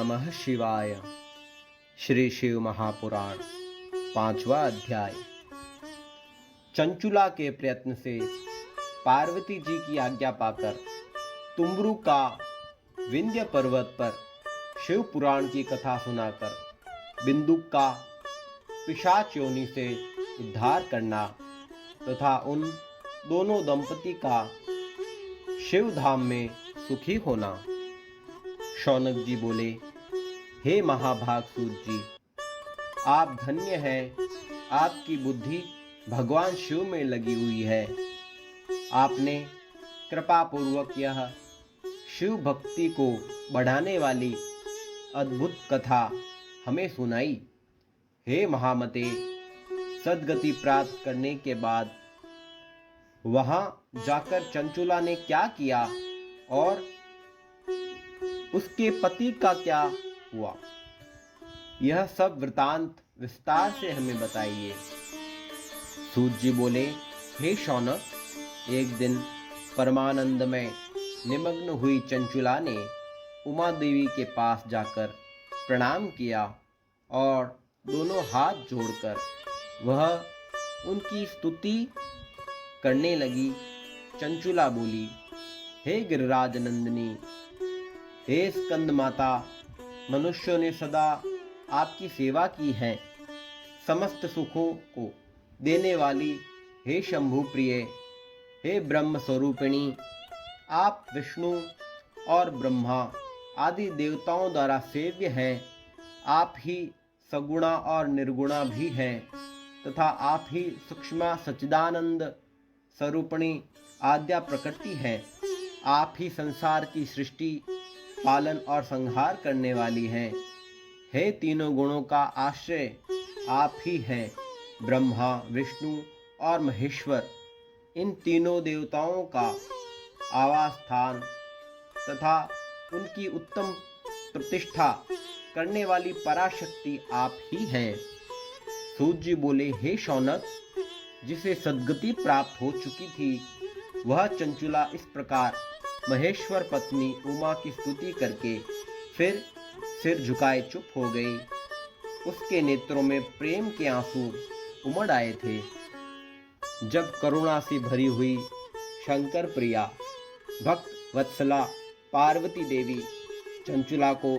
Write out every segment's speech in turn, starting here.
नमः शिवाय। श्री शिव महापुराण 5वां अध्याय। चंचुला के प्रयत्न से पार्वती जी की आज्ञा पाकर तुम्बरु का विंध्य पर्वत पर शिव पुराण की कथा सुनाकर बिंदुक का पिशाच योनि से उद्धार करना तथा उन दोनों दंपति का शिव धाम में सुखी होना। शौनक जी बोले, हे महाभाग सूत जी, आप धन्य हैं, आपकी बुद्धि भगवान शिव में लगी हुई है। आपने कृपा पूर्वक यह शिव भक्ति को बढ़ाने वाली अद्भुत कथा हमें सुनाई। हे महामते, सद्गति प्राप्त करने के बाद वहां जाकर चंचुला ने क्या किया और उसके पति का क्या हुआ, यह सब वृतांत विस्तार से हमें बताइए। सूत जी बोले, हे शौनक, एक दिन परमानंद में निमग्न हुई चंचुला ने उमा देवी के पास जाकर प्रणाम किया और दोनों हाथ जोड़कर वह उनकी स्तुति करने लगी। चंचुला बोली, हे गिरिराज नंदिनी, हे स्कंद माता, मनुष्यों ने सदा आपकी सेवा की है। समस्त सुखों को देने वाली हे शंभु प्रिय, हे ब्रह्म स्वरूपिणी, आप विष्णु और ब्रह्मा आदि देवताओं द्वारा सेव्य हैं। आप ही सगुणा और निर्गुणा भी हैं तथा आप ही सूक्ष्म सच्चिदानंद स्वरूपिणी आद्या प्रकृति है। आप ही संसार की सृष्टि, पालन और संहार करने वाली हैं। हे तीनों गुणों का आश्रय आप ही हैं। ब्रह्मा, विष्णु और महेश्वर, इन तीनों देवताओं का आवास स्थान तथा उनकी उत्तम प्रतिष्ठा करने वाली पराशक्ति आप ही हैं। सूत जी बोले, हे शौनक, जिसे सद्गति प्राप्त हो चुकी थी वह चंचुला इस प्रकार महेश्वर पत्नी उमा की स्तुति करके फिर सिर झुकाए चुप हो गई। उसके नेत्रों में प्रेम के आंसू उमड़ आए थे। जब करुणा से भरी हुई शंकर प्रिया भक्त वत्सला पार्वती देवी चंचुला को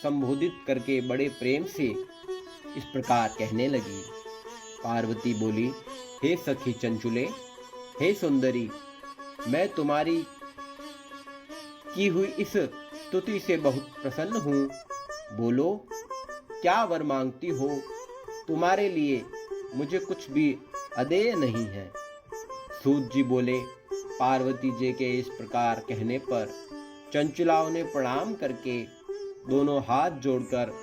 संबोधित करके बड़े प्रेम से इस प्रकार कहने लगी। पार्वती बोली, हे सखी चंचुले, हे सुंदरी, मैं तुम्हारी की हुई इस स्तुति से बहुत प्रसन्न हूँ। बोलो, क्या वर मांगती हो? तुम्हारे लिए मुझे कुछ भी अदेय नहीं है। सूत जी बोले, पार्वती जी के इस प्रकार कहने पर चंचुला उन्हें प्रणाम करके दोनों हाथ जोड़कर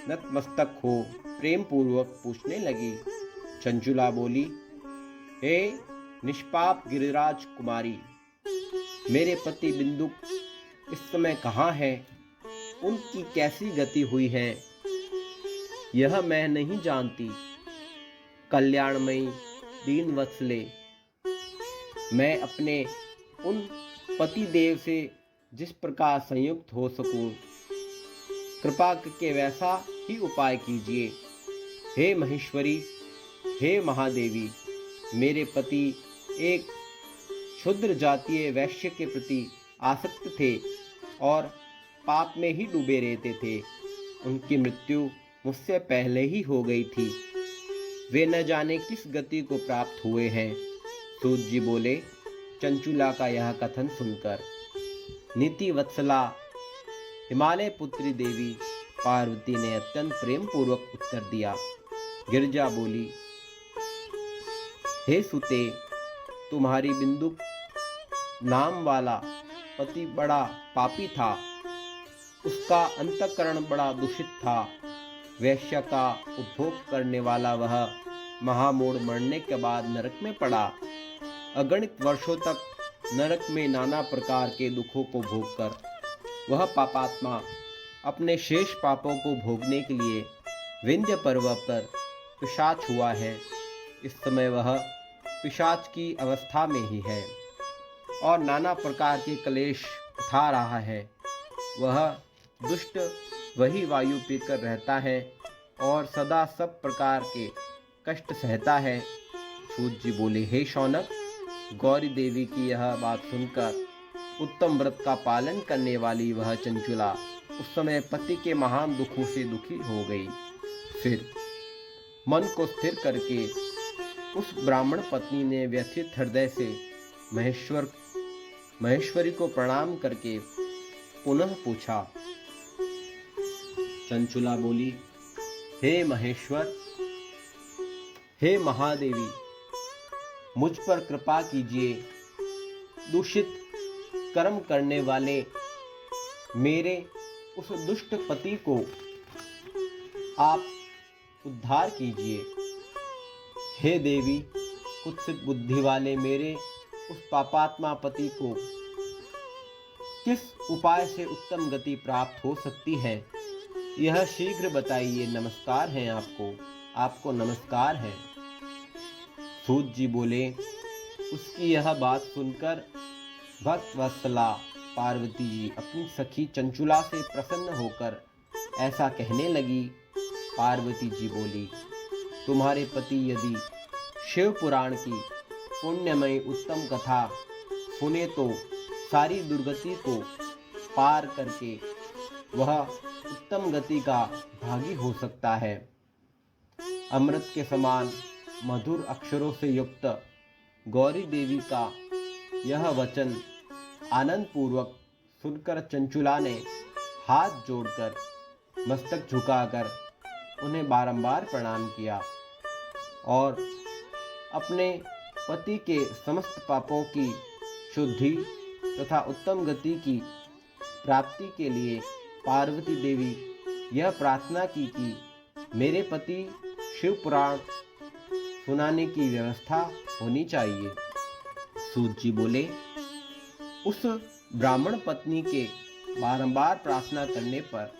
नतमस्तक हो प्रेम पूर्वक पूछने लगी। चंचुला बोली, हे निष्पाप गिरिराज कुमारी, मेरे पति बिंदुक इस समय कहाँ है? उनकी कैसी गति हुई है यह मैं नहीं जानती। कल्याणमयी दीन वत्सले, मैं अपने उन पति देव से जिस प्रकार संयुक्त हो सकूं, कृपा करके वैसा ही उपाय कीजिए। हे महेश्वरी, हे महादेवी, मेरे पति एक क्षुद्र जातीय वैश्य के प्रति आसक्त थे और पाप में ही डूबे रहते थे। उनकी मृत्यु मुझसे पहले ही हो गई थी। वे न जाने किस गति को प्राप्त हुए हैं। सूत जी बोले, चंचुला का यह कथन सुनकर नीति वत्सला हिमालय पुत्री देवी पार्वती ने अत्यंत प्रेम पूर्वक उत्तर दिया। गिरिजा बोली, हे सुते, तुम्हारी बिंदुक नाम वाला पति बड़ा पापी था। उसका अंतःकरण बड़ा दूषित था। वैश्य का उपभोग करने वाला वह महामूढ़ मरने के बाद नरक में पड़ा। अगणित वर्षों तक नरक में नाना प्रकार के दुखों को भोगकर वह पापात्मा अपने शेष पापों को भोगने के लिए विंध्य पर्वत पर पिशाच हुआ है। इस समय वह पिशाच की अवस्था में ही है और नाना प्रकार के क्लेश उठा रहा है। वह दुष्ट वही वायु पीकर रहता है और सदा सब प्रकार के कष्ट सहता है। सूत जी बोले, हे शौनक, गौरी देवी की यह बात सुनकर उत्तम व्रत का पालन करने वाली वह चंचुला उस समय पति के महान दुखों से दुखी हो गई। फिर मन को स्थिर करके उस ब्राह्मण पत्नी ने व्यथित हृदय से महेश्वरी को प्रणाम करके पुनः पूछा। चंचुला बोली, हे महेश्वर, हे महादेवी, मुझ पर कृपा कीजिए। दूषित कर्म करने वाले मेरे उस दुष्ट पति को आप उद्धार कीजिए। हे देवी, कुत्सित बुद्धि वाले मेरे उस पापात्मा पति को किस उपाय से उत्तम गति प्राप्त हो सकती है, यह शीघ्र बताइए। नमस्कार है आपको नमस्कार है। सूत जी बोले, उसकी यह बात सुनकर भक्त वत्सला पार्वती जी अपनी सखी चंचुला से प्रसन्न होकर ऐसा कहने लगी। पार्वती जी बोली, तुम्हारे पति यदि शिव पुराण की पुण्यमयी उत्तम कथा सुने तो सारी दुर्गति को पार करके वह उत्तम गति का भागी हो सकता है। अमृत के समान मधुर अक्षरों से युक्त गौरी देवी का यह वचन आनंद पूर्वक सुनकर चंचुला ने हाथ जोड़कर मस्तक झुकाकर उन्हें बारंबार प्रणाम किया और अपने पति के समस्त पापों की शुद्धि तथा उत्तम गति की प्राप्ति के लिए पार्वती देवी यह प्रार्थना की कि मेरे पति शिव पुराण सुनाने की व्यवस्था होनी चाहिए। सूत जी बोले, उस ब्राह्मण पत्नी के बारंबार प्रार्थना करने पर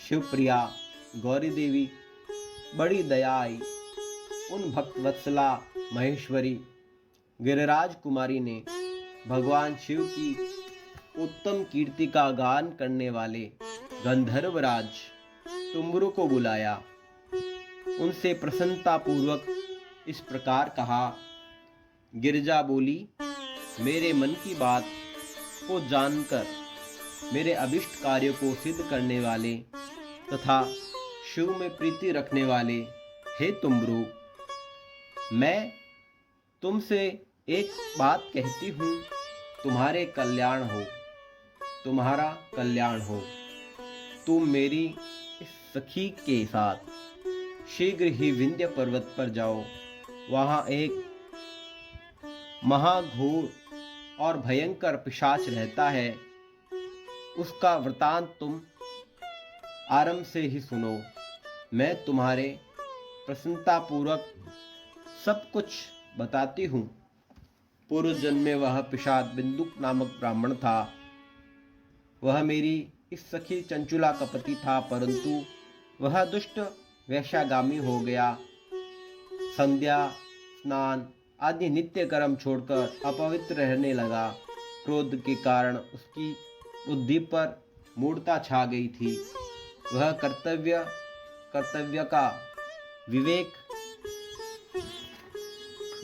शिवप्रिया गौरी देवी बड़ी दया आई। उन भक्त वत्सला महेश्वरी गिरिराज कुमारी ने भगवान शिव की उत्तम कीर्ति का गान करने वाले गंधर्वराज तुम्बरु को बुलाया। उनसे प्रसन्नता पूर्वक इस प्रकार कहा। गिरिजा बोली, मेरे मन की बात को जानकर मेरे अभिष्ट कार्य को सिद्ध करने वाले तथा शिव में प्रीति रखने वाले हे तुम्बरु, मैं तुमसे एक बात कहती हूँ, तुम्हारा कल्याण हो। तुम मेरी इस सखी के साथ शीघ्र ही विंध्य पर्वत पर जाओ। वहाँ एक महाघोर और भयंकर पिशाच रहता है। उसका वृतांत तुम आरंभ से ही सुनो। मैं तुम्हारे प्रसन्नता पूर्वक सब कुछ बताती हूँ। पूर्व जन्म में वह पिशाच बिंदुक नामक ब्राह्मण था। वह मेरी इस सखी चंचुला का पति था, परंतु वह दुष्ट वैश्यागामी हो गया। संध्या स्नान आदि नित्य कर्म छोड़कर अपवित्र रहने लगा। क्रोध के कारण उसकी बुद्धि पर मूढ़ता छा गई थी। वह कर्तव्य का विवेक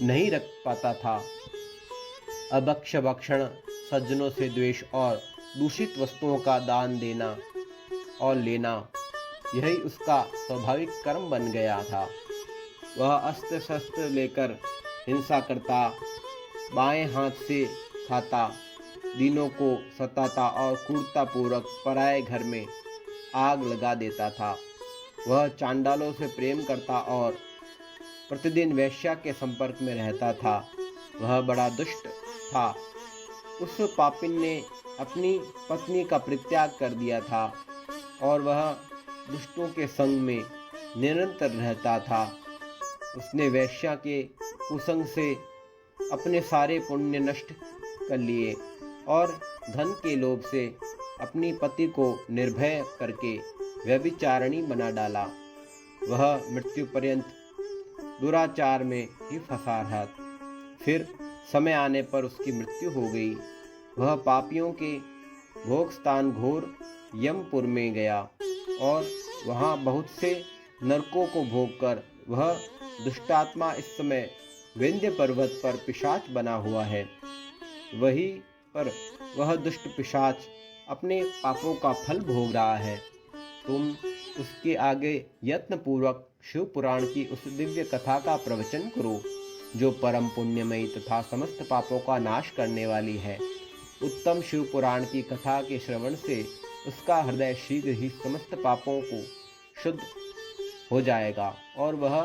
नहीं रख पाता था। अभक्ष भक्षण, सज्जनों से द्वेष और दूषित वस्तुओं का दान देना और लेना, यही उसका स्वाभाविक कर्म बन गया था। वह अस्त्र शस्त्र लेकर हिंसा करता, बाएं हाथ से खाता, दीनों को सताता और क्रूरता पूर्वक पराये घर में आग लगा देता था। वह चांडालों से प्रेम करता और प्रतिदिन वेश्या के संपर्क में रहता था। वह बड़ा दुष्ट था। उस पापिन ने अपनी पत्नी का परित्याग कर दिया था और वह दुष्टों के संग में निरंतर रहता था। उसने वेश्या के कुसंग से अपने सारे पुण्य नष्ट कर लिए और धन के लोभ से अपनी पति को निर्भय करके व्यभिचारिणी बना डाला। वह मृत्यु पर्यंत दुराचार में ही फंसा रहा। फिर समय आने पर उसकी मृत्यु हो गई। वह पापियों के भोग स्थान घोर यमपुर में गया। और वहाँ बहुत से नरकों को भोगकर वह दुष्टात्मा इस समय विंध्य पर्वत पर पिशाच बना हुआ है। वहीं पर वह दुष्ट पिशाच अपने पापों का फल भोग रहा है। तुम उसके आगे यत्नपूर्वक शिव पुराण की उस दिव्य कथा का प्रवचन करो जो परम पुण्यमयी तथा समस्त पापों का नाश करने वाली है। उत्तम शिव पुराण की कथा के श्रवण से उसका हृदय शीघ्र ही समस्त पापों को शुद्ध हो जाएगा और वह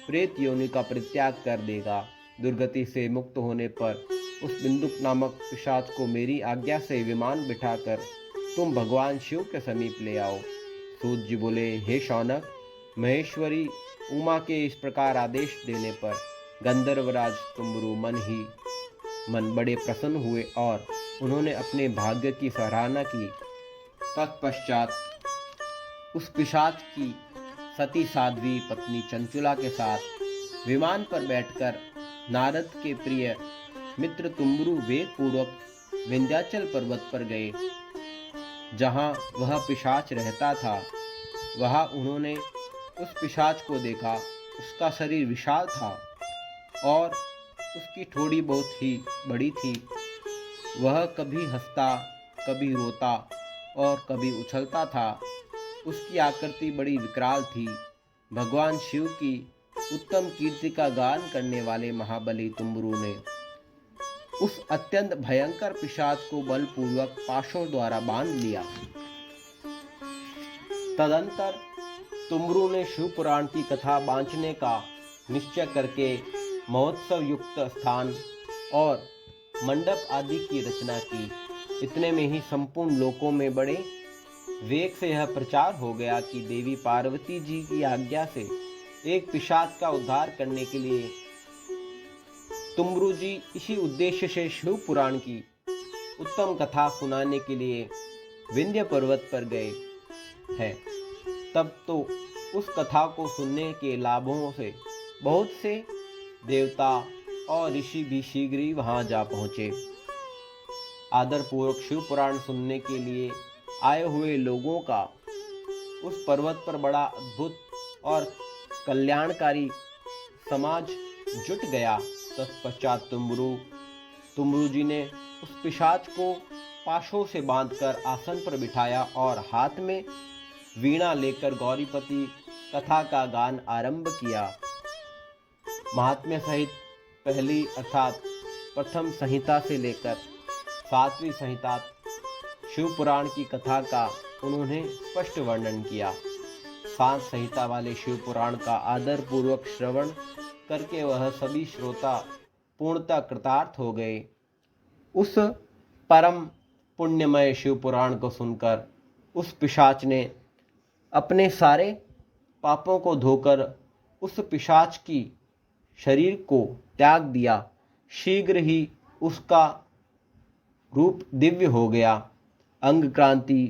प्रेत योनि का परित्याग कर देगा। दुर्गति से मुक्त होने पर उस बिंदुक नामक पिशाच को मेरी आज्ञा से विमान बिठाकर तुम भगवान शिव के समीप ले आओ। सूत जी बोले, हे शौनक, महेश्वरी उमा के इस प्रकार आदेश देने पर गंधर्वराज तुम्बरु मन ही मन बड़े प्रसन्न हुए और उन्होंने अपने भाग्य की सराहना की। तत्पश्चात उस पिशाच की सती साध्वी पत्नी चंचुला के साथ विमान पर बैठकर नारद के प्रिय मित्र तुम्बरु वेग पूर्वक विंध्याचल पर्वत पर गए। जहाँ वह पिशाच रहता था वहाँ उन्होंने उस पिशाच को देखा। उसका शरीर विशाल था और उसकी ठोड़ी बहुत ही बड़ी थी। वह कभी हंसता, कभी रोता और कभी उछलता था। उसकी आकृति बड़ी विकराल थी। भगवान शिव की उत्तम कीर्ति का गान करने वाले महाबली तुम्बरु ने उस अत्यंत भयंकर पिशाच को बलपूर्वक पाशों द्वारा बांध लिया। तदंतर तुम्बरु ने शिव पुराण की कथा बांचने का निश्चय करके महोत्सव युक्त स्थान और मंडप आदि की रचना की। इतने में ही संपूर्ण लोकों में बड़े वेग से यह प्रचार हो गया कि देवी पार्वती जी की आज्ञा से एक पिशाच का उद्धार करने के लिए तुम्बरु जी इसी उद्देश्य से शिव पुराण की उत्तम कथा सुनाने के लिए विंध्य पर्वत पर गए हैं। तब तो उस कथा को सुनने के लाभों से बहुत से देवता और ऋषि भी शीघ्र ही वहां जा पहुंचे। आदर पूर्वक शिव पुराण सुनने के लिए आए हुए लोगों का उस पर्वत पर बड़ा अद्भुत और कल्याणकारी समाज जुट गया। तत्पश्चात तुम्बरु जी ने उस पिशाच को पाशों से बांधकर आसन पर बिठाया और हाथ में वीणा लेकर गौरीपति कथा का गान आरंभ किया। महात्म्य सहित पहली अर्थात प्रथम संहिता से लेकर 7वीं संहिता शिव पुराण की कथा का उन्होंने स्पष्ट वर्णन किया। 7 संहिता वाले शिव पुराण का आदर पूर्वक श्रवण करके वह सभी श्रोता पूर्णतः कृतार्थ हो गए। उस परम पुण्यमय शिव पुराण को सुनकर उस पिशाच ने अपने सारे पापों को धोकर उस पिशाच की शरीर को त्याग दिया। शीघ्र ही उसका रूप दिव्य हो गया। अंग क्रांति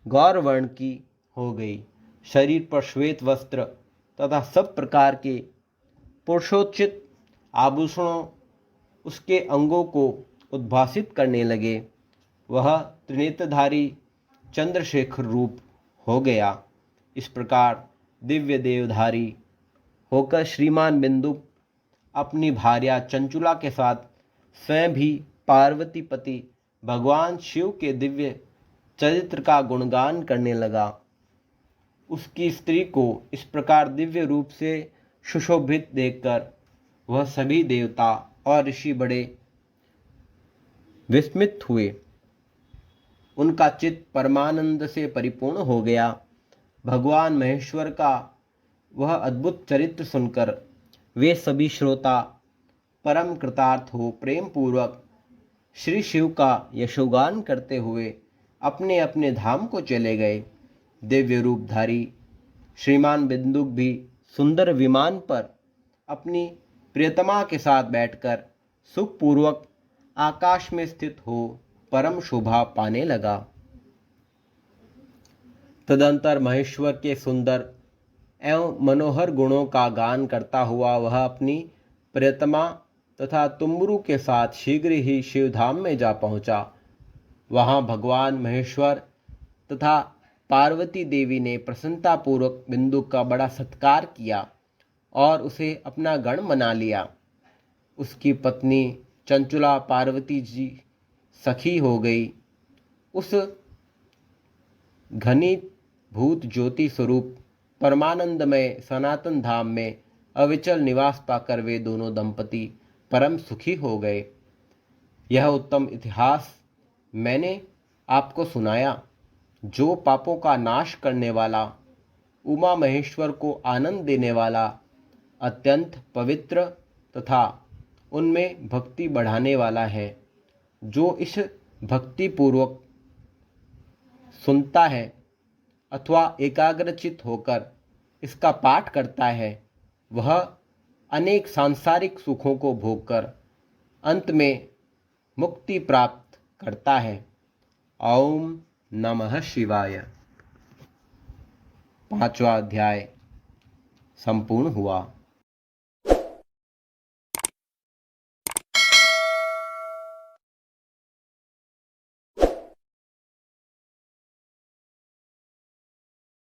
गौरवर्ण की हो गई। शरीर पर श्वेत वस्त्र तथा सब प्रकार के पुरुषोचित आभूषणों उसके अंगों को उद्भासित करने लगे। वह त्रिनेत्रधारी चंद्रशेखर रूप हो गया। इस प्रकार दिव्य देवधारी होकर श्रीमान बिंदुक अपनी भार्या चंचुला के साथ स्वयं भी पार्वती पति भगवान शिव के दिव्य चरित्र का गुणगान करने लगा। उसकी स्त्री को इस प्रकार दिव्य रूप से सुशोभित देखकर वह सभी देवता और ऋषि बड़े विस्मित हुए। उनका चित्त परमानंद से परिपूर्ण हो गया। भगवान महेश्वर का वह अद्भुत चरित्र सुनकर वे सभी श्रोता परम कृतार्थ हो प्रेम पूर्वक श्री शिव का यशोगान करते हुए अपने अपने धाम को चले गए। दिव्य रूपधारी श्रीमान बिंदुक भी सुंदर विमान पर अपनी प्रियतमा के साथ बैठकर सुखपूर्वक आकाश में स्थित हो परम शोभा पाने लगा। तदंतर महेश्वर के सुंदर एवं मनोहर गुणों का गान करता हुआ वह अपनी प्रियतमा तथा तुम्बरु के साथ शीघ्र ही शिवधाम में जा पहुंचा। वहां भगवान महेश्वर तथा पार्वती देवी ने प्रसन्नतापूर्वक बिंदु का बड़ा सत्कार किया और उसे अपना गण बना लिया। उसकी पत्नी चंचुला पार्वती जी सखी हो गई। उस घनीभूत ज्योति स्वरूप परमानंदमय सनातन धाम में अविचल निवास पाकर वे दोनों दंपति परम सुखी हो गए। यह उत्तम इतिहास मैंने आपको सुनाया, जो पापों का नाश करने वाला, उमा महेश्वर को आनंद देने वाला, अत्यंत पवित्र तथा उनमें भक्ति बढ़ाने वाला है। जो इस भक्ति पूर्वक सुनता है अथवा एकाग्रचित होकर इसका पाठ करता है, वह अनेक सांसारिक सुखों को भोगकर अंत में मुक्ति प्राप्त करता है। ओम नमः शिवाय। 5वां अध्याय संपूर्ण हुआ।